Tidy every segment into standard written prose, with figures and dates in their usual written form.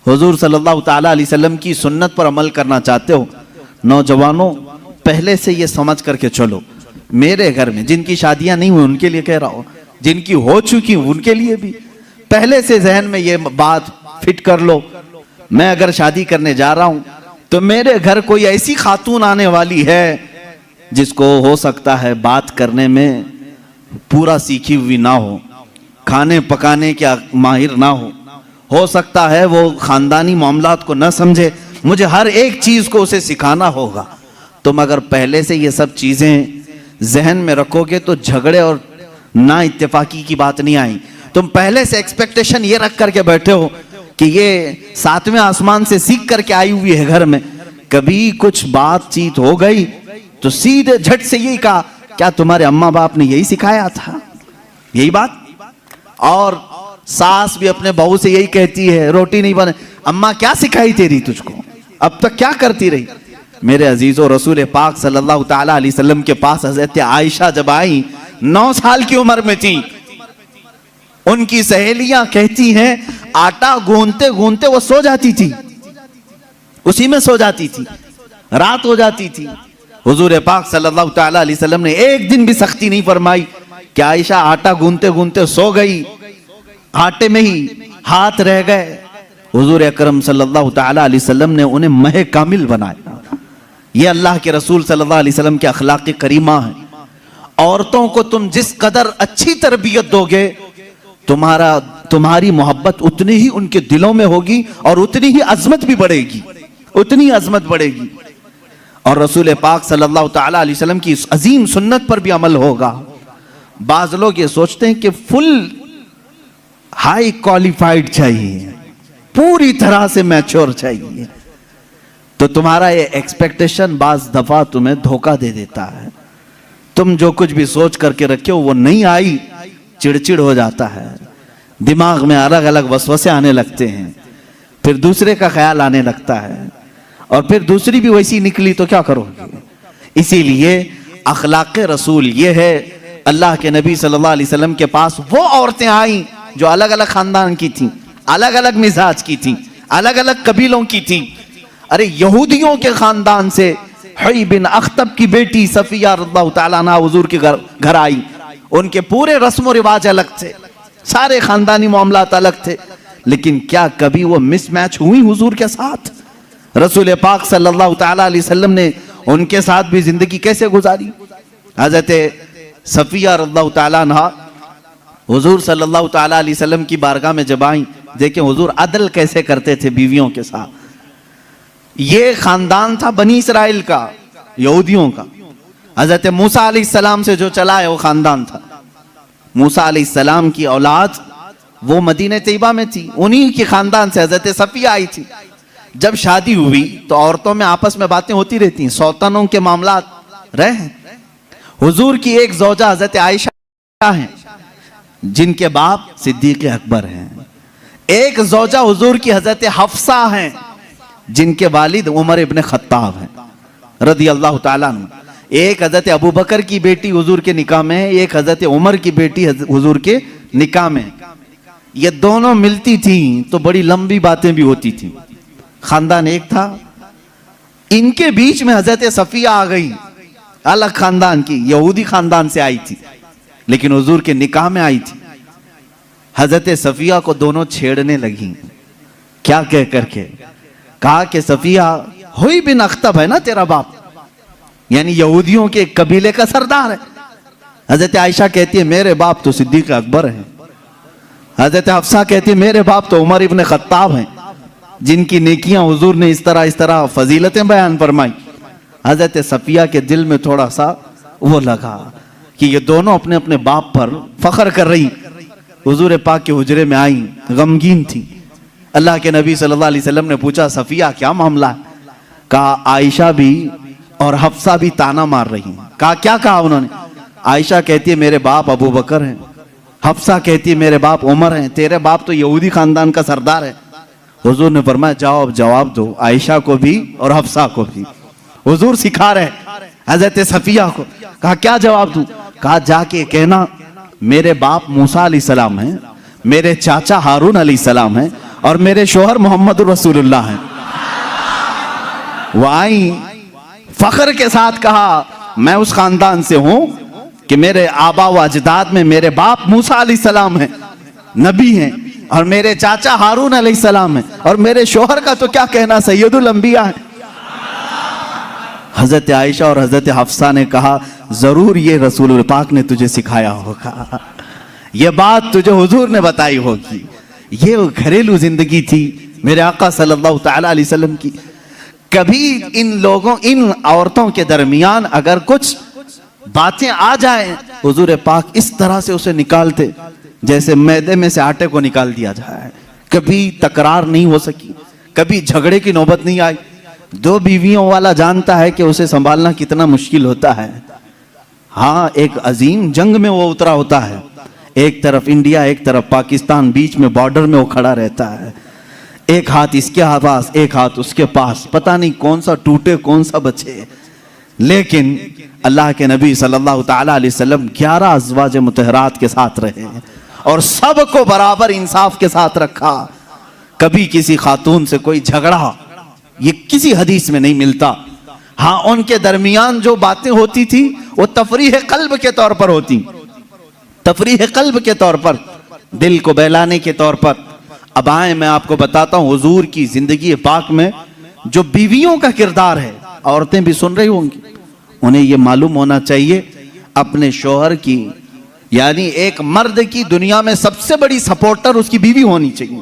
हुजूर सल्लल्लाहु ताला अलैहि वसल्लम की सुन्नत पर अमल करना चाहते हो, नौजवानों पहले से ये समझ करके चलो, मेरे घर में जिनकी शादियां नहीं हुई उनके लिए कह रहा हूं, जिनकी हो चुकी उनके लिए भी पहले से जहन में ये बात फिट कर लो, मैं अगर शादी करने जा रहा हूं तो मेरे घर कोई ऐसी खातून आने वाली है जिसको हो सकता है बात करने में पूरा सीखी हुई ना हो, खाने पकाने के माहिर ना हो सकता है वो खानदानी मामलात को न समझे, मुझे हर एक चीज को उसे सिखाना होगा। तुम अगर पहले से ये सब चीजें जहन में रखोगे तो झगड़े और ना इत्तेफाकी की बात नहीं आई। तुम पहले से एक्सपेक्टेशन ये रख करके बैठे हो कि ये 7वें आसमान से सीख करके आई हुई है घर में, कभी कुछ बातचीत हो गई तो सीधे झट से यही कहा, क्या तुम्हारे अम्मा बाप ने यही सिखाया था, यही बात। और सास भी अपने बहू से यही कहती है, रोटी नहीं बने, अम्मा क्या सिखाई तेरी तुझको, अब तक क्या करती रही। मेरे अजीजों, रसूल पाक सल्लल्लाहु ताला अलैहि वसल्लम के पास हज़रत आयशा जब आई, 9 साल की उम्र में थी, उनकी सहेलियां कहती हैं आटा गूंथते गूंथते वो सो जाती थी, उसी में सो जाती थी, रात हो जाती थी। हुजूर पाक सल्लल्लाहु ताला अलैहि वसल्लम ने एक दिन भी सख्ती नहीं फरमाई कि आयशा आटा गूंथते गूंथते सो गई, आटे में ही हाथ रह गए। हुजूर अकरम सल्लल्लाहु ताला अलैहि वसल्लम ने उन्हें मह कामिल बनाया। ये अल्लाह के रसूल सल्लल्लाहु अलैहि वसल्लम के अखलाक करीमा है। औरतों को तुम जिस कदर अच्छी तरबियत दोगे, तुम्हारी मोहब्बत उतनी ही उनके दिलों में होगी और उतनी ही अजमत भी बढ़ेगी, उतनी अजमत बढ़ेगी। और रसूल पाक सल्लल्लाहु ताला अलैहि वसल्लम की इस अजीम सुन्नत पर भी अमल होगा। बाज लोग ये सोचते हैं कि फुल हाई क्वालिफाइड चाहिए, पूरी तरह से मैच्योर चाहिए, तो तुम्हारा ये एक्सपेक्टेशन बाज दफा तुम्हें धोखा दे देता है। तुम जो कुछ भी सोच करके रखे हो वो नहीं आई, चिड़चिड़ हो जाता है, दिमाग में अलग अलग वसवसे आने लगते हैं, फिर दूसरे का ख्याल आने लगता है, और फिर दूसरी भी वैसी निकली तो क्या करोगे। इसीलिए अखलाक रसूल ये है। अल्लाह के नबी सल्लल्लाहु अलैहि वसल्लम के पास वो औरतें आई जो अलग अलग खानदान की थी, अलग अलग मिजाज की थी, अलग अलग कबीलों की थी। अरे यहूदियों के खानदान से हुई बिन अख्तब की बेटी सफिया रज़ियल्लाहु ताला अन्हा हुजूर के घर आई। उनके पूरे रस्म रिवाज अलग थे, सारे खानदानी मामलात अलग थे, लेकिन क्या कभी वो मिसमैच हुई हुजूर के साथ? रसूल पाक सल्लल्लाहु ताला अलैहि वसल्लम ने उनके साथ भी जिंदगी कैसे गुजारी। हजरत सफिया रज़ियल्लाहु ताला अन्हा हुजूर सल्लल्लाहु ताला अलैहि वसल्लम की बारगाह में जब आई, देखें हुजूर अदल कैसे करते थे बीवियों के साथ। ये खानदान था बनी इसराइल का, यहूदियों का। हजरत मूसा अलैहिस्सलाम से जो चला है वो खानदान था। मूसा अलैहिस्सलाम की औलाद वो मदीने तैयबा में थी, उन्हीं के खानदान से हजरत सफिया आई थी। जब शादी हुई तो औरतों में आपस में बातें होती रहती हैं, सौतनों के मामलात रहे। हुजूर की एक ज़ौजा हजरत आयशा हैं जिनके बाप सिद्दीक़ अकबर हैं। एक ज़ौजा हुजूर की हजरत हफ्सा हैं जिनके वालिद उमर इब्न खत्ताब हैं रज़ियल्लाहु ताला अन्हु। एक हजरत अबू बकर की बेटी हुजूर के निकाह में है, एक हजरत उमर की बेटी हुजूर के निकाह में। ये दोनों मिलती थी तो बड़ी लंबी बातें भी होती थी। खानदान एक था, इनके बीच में हजरत सफिया आ गई, अलग खानदान की, यहूदी खानदान से आई थी, लेकिन हुजूर के निकाह में आई थी। हजरत सफिया को दोनों छेड़ने लगी। क्या कह करके कहा कि सफिया हुई बिन अख्तब है ना तेरा बाप, यानी यहूदियों के कबीले का सरदार है। हजरत आयशा कहती है मेरे बाप तो सिद्दीक़ अकबर हैं। हजरत हफ्सा कहती है मेरे बाप तो उमर इब्न खत्ताब हैं, जिनकी नेकियां हुजूर ने इस तरह फजीलतें बयान फरमाई। हजरत सफिया के दिल में थोड़ा सा वो लगा कि ये दोनों अपने अपने बाप पर फख्र कर रही। हुजूर पाक के हुजरे में आई, गमगीन थी। अल्लाह के नबी सल्लल्लाहु अलैहि वसल्लम ने पूछा सफिया क्या मामला है? कहा आयशा भी और हफ्सा भी ताना मार रही हैं। कहा क्या कहा उन्होंने? आयशा कहती है मेरे बाप अबू बकर हैं, हफ्सा कहती है मेरे बाप उमर हैं, तेरे बाप तो यहूदी खानदान का सरदार है। हुजूर ने फरमाया जाओ अब जवाब दो आयशा को भी और हफ्सा को भी। हुजूर सिखा रहे हजरत सफिया को। कहा क्या जवाब दूं? कहा जाके कहना मेरे बाप मूसा अलैहिस्सलाम हैं, मेरे चाचा हारून अलैहिस्सलाम हैं और मेरे शोहर मोहम्मद रसूलुल्लाह हैं। वो आई, फख्र के साथ कहा मैं उस खानदान से हूं कि मेरे आबा व अजदाद में मेरे बाप मूसा अलैहिस्सलाम हैं, नबी हैं, और मेरे चाचा हारून अलैहिस्सलाम हैं, और मेरे शोहर का तो क्या कहना, सैयदुल अंबिया है। हजरत आयशा और हजरत हफ्सा ने कहा जरूर ये रसूल पाक ने तुझे सिखाया होगा, ये बात तुझे हुजूर ने बताई होगी। ये घरेलू जिंदगी थी मेरे आका सल्लल्लाहु तआला अलैहि वसल्लम की। कभी इन लोगों, इन औरतों के दरमियान अगर कुछ बातें आ जाए, हुजूर पाक इस तरह से उसे निकालते जैसे मैदे में से आटे को निकाल दिया जाए। कभी तकरार नहीं हो सकी, कभी झगड़े की नौबत नहीं आई। दो बीवियों वाला जानता है कि उसे संभालना कितना मुश्किल होता है। हाँ, एक अजीम जंग में वो उतरा होता है, एक तरफ इंडिया एक तरफ पाकिस्तान, बीच में बॉर्डर में वो खड़ा रहता है। एक हाथ इसके पास, एक हाथ उसके पास, पता नहीं कौन सा टूटे कौन सा बचे। लेकिन अल्लाह के नबी सल्लल्लाहु तआला अलैहि वसल्लम 11 अज़वाज मुतहरात के साथ रहे और सबको बराबर इंसाफ के साथ रखा। कभी किसी खातून से कोई झगड़ा, ये किसी हदीस में नहीं मिलता। हाँ, उनके दरमियान जो बातें होती थी वो तफरीह कल्ब के तौर पर होती, तफरीह कल्ब के तौर पर, दिल को बहलाने के तौर पर। अब आए मैं आपको बताता हूं हुजूर की जिंदगी पाक में जो बीवियों का किरदार है। औरतें भी सुन रही होंगी, उन्हें यह मालूम होना चाहिए अपने शौहर की, यानी एक मर्द की दुनिया में सबसे बड़ी सपोर्टर उसकी बीवी होनी चाहिए।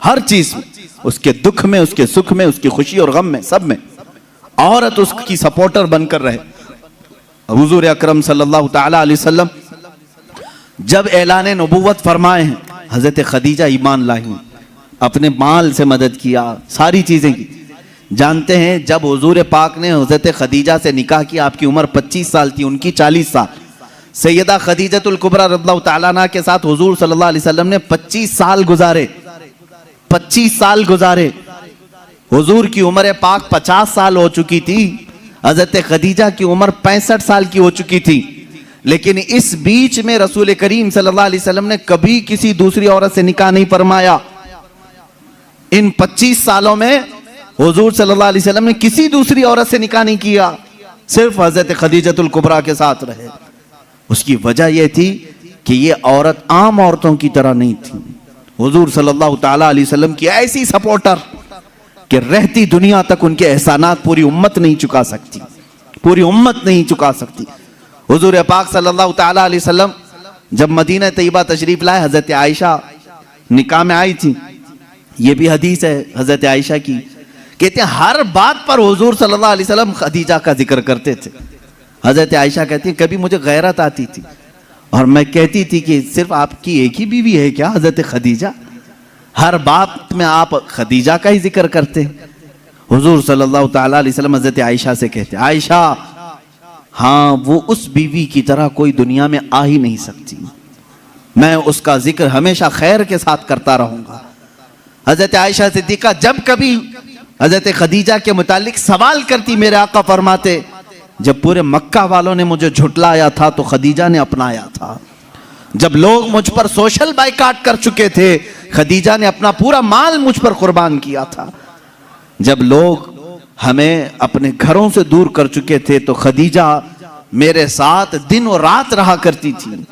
हर चीज में, उसके दुख में, उसके सुख में, उसकी खुशी और गम में, सब में औरत उसकी सपोर्टर बनकर रहे। हुजूर अकरम सल्लल्लाहु तआला अलैहि वसल्लम जब ऐलान नबूवत फरमाए हैं, हजरत खदीजा ईमान लाई, अपने माल से मदद किया, सारी चीजें की। जानते हैं जब हुजूर पाक ने हजरत खदीजा से निकाह किया, आपकी उम्र 25 साल थी, उनकी 40 साल। सैयदा खदीजतुल कुबरा रज़ियल्लाहु तआला अन्हा के साथ हुजूर सल्लल्लाहु अलैहि वसल्लम ने 25 साल गुजारे, 25 साल गुजारे। हुजूर की उम्र पाक 50 साल हो चुकी थी, हजरत खदीजा की उम्र 65 साल की हो चुकी थी। लेकिन इस बीच में रसूल करीम सल्लल्लाहु अलैहि वसल्लम ने कभी किसी दूसरी औरत से निकाह नहीं फरमाया। इन 25 सालों में हुजूर सल्लल्लाहु अलैहि वसल्लम ने किसी दूसरी औरत से निकाह नहीं किया, सिर्फ हजरत खदीजतुल कुबरा के साथ रहे। उसकी वजह यह थी कि ये औरत आम औरतों की तरह नहीं थी। हुजूर सल्लल्लाहु तआला अलैहि वसल्लम की ऐसी सपोर्टर कि रहती दुनिया तक उनके एहसानात पूरी उम्मत नहीं चुका सकती, पूरी उम्मत नहीं चुका सकती। हुजूर पाक सल्लल्लाहु तआला अलैहि वसल्लम जब मदीना तैयबा तशरीफ लाए, हजरत आयशा निकाह में आई थी। ये भी हदीस है हजरत आयशा की, कहते हैं हर बात पर हुजूर सल्लल्लाहु अलैहि वसल्लम खदीजा का जिक्र करते थे। हजरत आयशा कहती है कभी मुझे गैरत आती थी और मैं कहती थी कि सिर्फ आपकी एक ही बीवी है क्या हजरत खदीजा, हर बात में आप खदीजा का ही जिक्र करते हैं। हुजूर सल्लल्लाहु तआला अलैहि वसल्लम हजरत आयशा से कहते, आयशा हाँ, वो उस बीवी की तरह कोई दुनिया में आ ही नहीं सकती, मैं उसका जिक्र हमेशा खैर के साथ करता रहूंगा। हजरत आयशा सिद्दीका जब कभी हजरत खदीजा के मुतालिक सवाल करती, मेरे आका फरमाते जब पूरे मक्का वालों ने मुझे झुटलाया था तो खदीजा ने अपनाया था। जब लोग मुझ पर सोशल बाइकाट कर चुके थे, खदीजा ने अपना पूरा माल मुझ पर कुर्बान किया था। जब लोग हमें अपने घरों से दूर कर चुके थे तो खदीजा मेरे साथ दिन और रात रहा करती थी।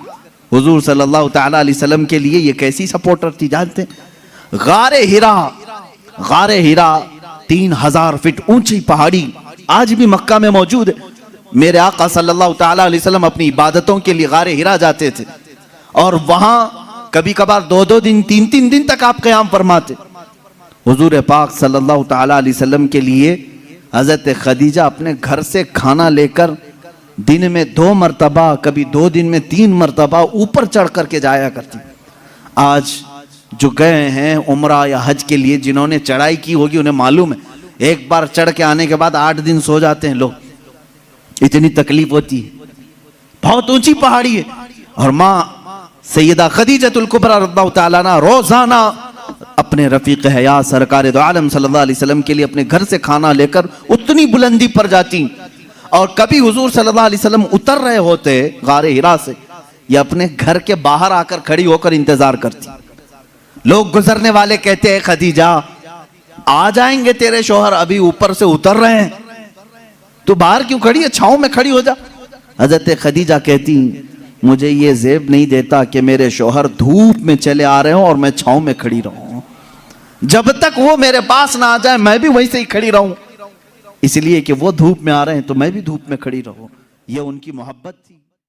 हुजूर सल्लल्लाहु तआला अलैहि वसल्लम के लिए ये कैसी सपोर्टर थी जानते? गारे हिरा 3000 फीट ऊंची पहाड़ी आज भी मक्का में मौजूद है। मेरे आका सल्लल्लाहु तआला अलैहि वसल्लम अपनी इबादतों के लिए गारे हिरा जाते थे और वहां कभी कभार 2-2 दिन 3-3 दिन तक आप क़याम फरमाते। हुजूर पाक सल्लल्लाहु तआला अलैहि वसल्लम के लिए हजरत खदीजा अपने घर से खाना लेकर दिन में 2 मरतबा, कभी 2 दिन में 3 मरतबा ऊपर चढ़ करके जाया करती। आज जो गए हैं उम्रा या हज के लिए, जिन्होंने चढ़ाई की होगी उन्हें मालूम है, एक बार चढ़ के आने के बाद 8 दिन सो जाते हैं लोग, इतनी तकलीफ होती है। बहुत ऊंची पहाड़ी है और माँ सैयदा खदीजतुल कुबरा रज़ियल्लाहु तआला अन्हा रोजाना अपने रफीक हयात सरकार दो आलम सल्लल्लाहु अलैहि वसल्लम के लिए अपने घर से खाना लेकर उतनी बुलंदी पर जाती। और कभी हुजूर सल्लल्लाहु अलैहि वसल्लम उतर रहे होते गारे हिरा से, या अपने घर के बाहर आकर खड़ी होकर इंतजार करती। लोग गुजरने वाले कहते हैं खदीजा आ जाएंगे तेरे शौहर, अभी ऊपर से उतर रहे हैं, तू बाहर क्यों खड़ी है, छांव में खड़ी हो जा। हजरत खदीजा कहती मुझे ये ज़ेब नहीं देता कि मेरे शौहर धूप में चले आ रहे हो और मैं छांव में खड़ी रहूं, जब तक वो मेरे पास ना आ जाए मैं भी वहीं से ही खड़ी रहूं, इसलिए कि वो धूप में आ रहे हैं तो मैं भी धूप में खड़ी रहूं। ये उनकी मोहब्बत थी।